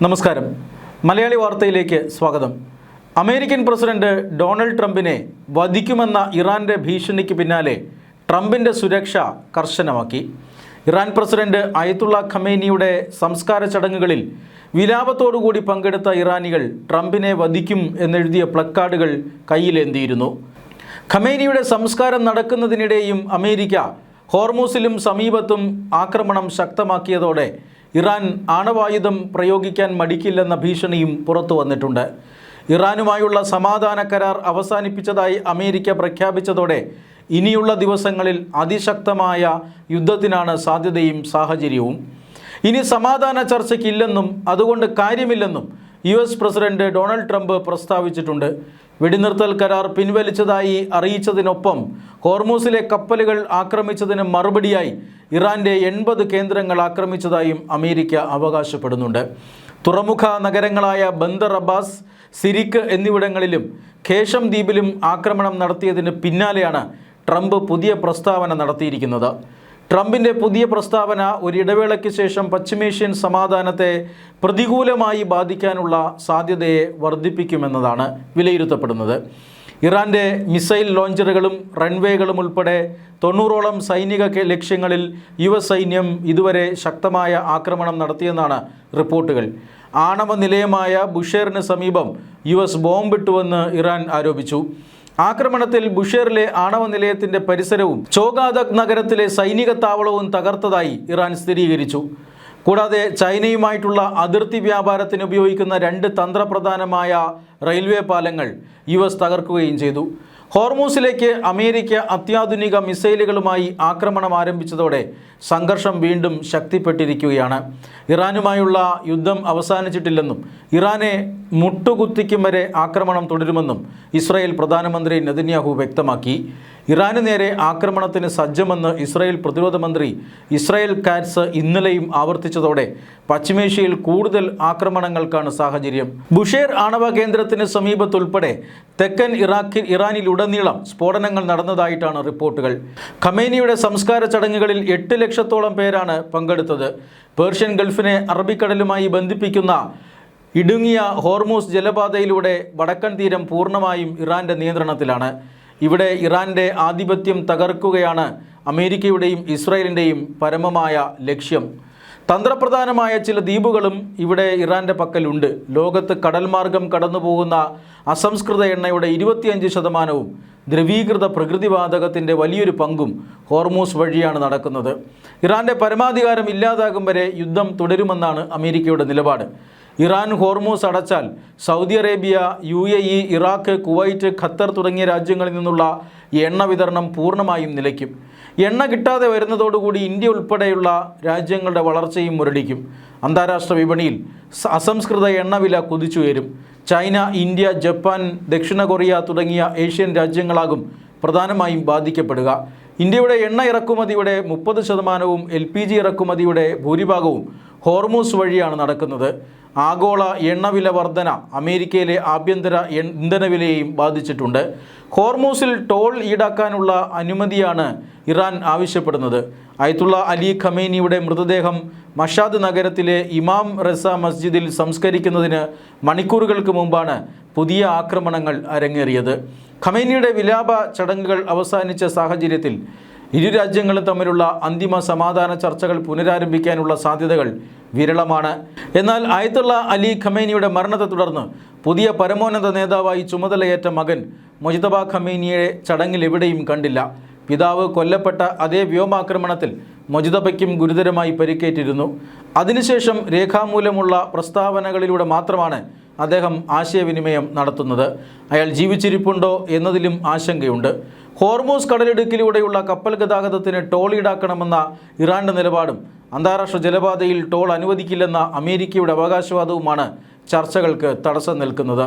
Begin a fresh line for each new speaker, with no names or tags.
നമസ്കാരം. മലയാളി വാർത്തയിലേക്ക് സ്വാഗതം. അമേരിക്കൻ പ്രസിഡന്റ് ഡൊണാൾഡ് ട്രംപിനെ വധിക്കുമെന്ന ഇറാന്റെ ഭീഷണിക്ക് പിന്നാലെ ട്രംപിൻ്റെ സുരക്ഷ കർശനമാക്കി. ഇറാൻ പ്രസിഡന്റ് അയത്തുള്ള ഖമേനിയുടെ സംസ്കാര ചടങ്ങുകളിൽ വിലാപത്തോടുകൂടി പങ്കെടുത്ത ഇറാനികൾ ട്രംപിനെ വധിക്കും എന്നെഴുതിയ പ്ലക്കാർഡുകൾ കയ്യിലേന്തിയിരുന്നു. ഖമേനിയുടെ സംസ്കാരം നടക്കുന്നതിനിടെയും അമേരിക്ക ഹോർമൂസിലും സമീപത്തും ആക്രമണം ശക്തമാക്കിയതോടെ ഇറാൻ ആണവായുധം പ്രയോഗിക്കാൻ മടിക്കില്ലെന്ന ഭീഷണിയും പുറത്തു വന്നിട്ടുണ്ട്. ഇറാനുമായുള്ള സമാധാന കരാർ അവസാനിപ്പിച്ചതായി അമേരിക്ക പ്രഖ്യാപിച്ചതോടെ ഇനിയുള്ള ദിവസങ്ങളിൽ അതിശക്തമായ യുദ്ധത്തിനാണ് സാധ്യതയും സാഹചര്യവും. ഇനി സമാധാന ചർച്ചയ്ക്കില്ലെന്നും അതുകൊണ്ട് കാര്യമില്ലെന്നും US പ്രസിഡന്റ് ഡൊണാൾഡ് ട്രംപ് പ്രസ്താവിച്ചിട്ടുണ്ട്. വെടിനിർത്തൽ കരാർ പിൻവലിച്ചതായി അറിയിച്ചതിനൊപ്പം ഹോർമൂസിലെ കപ്പലുകൾ ആക്രമിച്ചതിന് മറുപടിയായി ഇറാൻ്റെ 80 കേന്ദ്രങ്ങൾ ആക്രമിച്ചതായും അമേരിക്ക അവകാശപ്പെടുന്നുണ്ട്. തുറമുഖ നഗരങ്ങളായ ബന്ദർ അബ്ബാസ്, സിരിക്ക് എന്നിവിടങ്ങളിലും ഖേഷം ദ്വീപിലും ആക്രമണം നടത്തിയതിന് പിന്നാലെയാണ് ട്രംപ് പുതിയ പ്രസ്താവന നടത്തിയിരിക്കുന്നത്. ട്രംപിൻ്റെ പുതിയ പ്രസ്താവന ഒരിടവേളയ്ക്ക് ശേഷം പശ്ചിമേഷ്യൻ സമാധാനത്തെ പ്രതികൂലമായി ബാധിക്കാനുള്ള സാധ്യതയെ വർദ്ധിപ്പിക്കുമെന്നതാണ് വിലയിരുത്തപ്പെടുന്നത്. ഇറാൻ്റെ മിസൈൽ ലോഞ്ചറുകളും റൺവേകളും ഉൾപ്പെടെ 90ഓളം സൈനിക ലക്ഷ്യങ്ങളിൽ US സൈന്യം ഇതുവരെ ശക്തമായ ആക്രമണം നടത്തിയെന്നാണ് റിപ്പോർട്ടുകൾ. ആണവ നിലയമായ ബുഷേറിന് സമീപം US ബോംബിട്ടുവെന്ന് ഇറാൻ ആരോപിച്ചു. ആക്രമണത്തിൽ ബുഷേറിലെ ആണവ നിലയത്തിൻ്റെ പരിസരവും ചോഗാദക് നഗരത്തിലെ സൈനിക താവളവും തകർത്തതായി ഇറാൻ സ്ഥിരീകരിച്ചു. കൂടാതെ ചൈനയുമായിട്ടുള്ള അതിർത്തി വ്യാപാരത്തിന് ഉപയോഗിക്കുന്ന 2 തന്ത്രപ്രധാനമായ റെയിൽവേ പാലങ്ങൾ US തകർക്കുകയും ചെയ്തു. ഹോർമൂസിലേക്ക് അമേരിക്ക അത്യാധുനിക മിസൈലുകളുമായി ആക്രമണം ആരംഭിച്ചതോടെ സംഘർഷം വീണ്ടും ശക്തിപ്പെട്ടിരിക്കുകയാണ്. ഇറാനുമായുള്ള യുദ്ധം അവസാനിച്ചിട്ടില്ലെന്നും ഇറാനെ മുട്ടുകുത്തിക്കും വരെ ആക്രമണം തുടരുമെന്നും ഇസ്രായേൽ പ്രധാനമന്ത്രി നെതന്യാഹു വ്യക്തമാക്കി. ഇറാന് നേരെ ആക്രമണത്തിന് സജ്ജമെന്ന് ഇസ്രായേൽ പ്രതിരോധ മന്ത്രി ഇസ്രായേൽ കാറ്റ്സ് ഇന്നലെയും ആവർത്തിച്ചതോടെ പശ്ചിമേഷ്യയിൽ കൂടുതൽ ആക്രമണങ്ങൾക്കാണ് സാഹചര്യം. ബുഷേർ ആണവ കേന്ദ്രത്തിന് സമീപത്തുൾപ്പെടെ തെക്കൻ ഇറാനിലുടനീളം സ്ഫോടനങ്ങൾ നടന്നതായിട്ടാണ് റിപ്പോർട്ടുകൾ. ഖമേനിയുടെ സംസ്കാര ചടങ്ങുകളിൽ 8 ലക്ഷത്തോളം പേരാണ് പങ്കെടുത്തത്. പേർഷ്യൻ ഗൾഫിനെ അറബിക്കടലുമായി ബന്ധിപ്പിക്കുന്ന ഇടുങ്ങിയ ഹോർമൂസ് ജലപാതയിലൂടെ വടക്കൻ തീരം പൂർണ്ണമായും ഇറാൻ്റെ നിയന്ത്രണത്തിലാണ്. ഇവിടെ ഇറാൻ്റെ ആധിപത്യം തകർക്കുകയാണ് അമേരിക്കയുടെയും ഇസ്രായേലിൻ്റെയും പരമമായ ലക്ഷ്യം. തന്ത്രപ്രധാനമായ ചില ദ്വീപുകളും ഇവിടെ ഇറാൻ്റെ പക്കലുണ്ട്. ലോകത്ത് കടൽ മാർഗം കടന്നുപോകുന്ന അസംസ്കൃത എണ്ണയുടെ 25%വും ദ്രവീകൃത പ്രകൃതിവാതകത്തിൻ്റെ വലിയൊരു പങ്കും ഹോർമൂസ് വഴിയാണ് നടക്കുന്നത്. ഇറാൻ്റെ പരമാധികാരം ഇല്ലാതാകും വരെ യുദ്ധം തുടരുമെന്നാണ് അമേരിക്കയുടെ നിലപാട്. ഇറാൻ ഹോർമൂസ് അടച്ചാൽ Saudi Arabia, UAE, Iraq, Kuwait, Qatar തുടങ്ങിയ രാജ്യങ്ങളിൽ നിന്നുള്ള എണ്ണ വിതരണം പൂർണ്ണമായും നിലയ്ക്കും. എണ്ണ കിട്ടാതെ വരുന്നതോടുകൂടി ഇന്ത്യ ഉൾപ്പെടെയുള്ള രാജ്യങ്ങളുടെ വളർച്ചയും മുരടിക്കും. അന്താരാഷ്ട്ര വിപണിയിൽ അസംസ്കൃത എണ്ണവില കുതിച്ചുയരും. ചൈന, ഇന്ത്യ, ജപ്പാൻ, ദക്ഷിണ കൊറിയ തുടങ്ങിയ ഏഷ്യൻ രാജ്യങ്ങളാകും പ്രധാനമായും ബാധിക്കപ്പെടുക. ഇന്ത്യയുടെ എണ്ണ ഇറക്കുമതിയുടെ 30%വും LPG ഇറക്കുമതിയുടെ ഭൂരിഭാഗവും ഹോർമൂസ് വഴിയാണ് നടക്കുന്നത്. ആഗോള എണ്ണവില വർധന അമേരിക്കയിലെ ആഭ്യന്തര ഇന്ധനവിലയെയും ബാധിച്ചിട്ടുണ്ട്. ഹോർമൂസിൽ ടോൾ ഈടാക്കാനുള്ള അനുമതിയാണ് ഇറാൻ ആവശ്യപ്പെടുന്നത്. അയത്തുള്ള അലി ഖമേനിയുടെ മൃതദേഹം മഷാദ് നഗരത്തിലെ ഇമാം റസ മസ്ജിദിൽ സംസ്കരിക്കുന്നതിന് മണിക്കൂറുകൾക്ക് മുമ്പാണ് പുതിയ ആക്രമണങ്ങൾ അരങ്ങേറിയത്. ഖമേനിയുടെ വിലാപ ചടങ്ങുകൾ അവസാനിച്ച സാഹചര്യത്തിൽ ഇരു രാജ്യങ്ങളും തമ്മിലുള്ള അന്തിമ സമാധാന ചർച്ചകൾ പുനരാരംഭിക്കാനുള്ള സാധ്യതകൾ വിരളമാണ്. എന്നാൽ അയത്തുള്ള അലി ഖമേനിയുടെ മരണത്തെ തുടർന്ന് പുതിയ പരമോന്നത നേതാവായി ചുമതലയേറ്റ മകൻ മൊജ്തബ ഖമേനിയെ ചടങ്ങിൽ എവിടെയും കണ്ടില്ല. പിതാവ് കൊല്ലപ്പെട്ട അതേ വ്യോമാക്രമണത്തിൽ മൊജ്തബയ്ക്കും ഗുരുതരമായി പരിക്കേറ്റിരുന്നു. അതിനുശേഷം രേഖാമൂലമുള്ള പ്രസ്താവനകളിലൂടെ മാത്രമാണ് അദ്ദേഹം ആശയവിനിമയം നടത്തുന്നത്. അയാൾ ജീവിച്ചിരിപ്പുണ്ടോ എന്നതിലും ആശങ്കയുണ്ട്. ഹോർമൂസ് കടലിടുക്കിലൂടെയുള്ള കപ്പൽ ഗതാഗതത്തിന് ടോൾ ഈടാക്കണമെന്ന ഇറാൻ്റെ നിലപാടും അന്താരാഷ്ട്ര ജലപാതയിൽ ടോൾ അനുവദിക്കില്ലെന്ന അമേരിക്കയുടെ അവകാശവാദവുമാണ് ചർച്ചകൾക്ക് തടസ്സം നിൽക്കുന്നത്.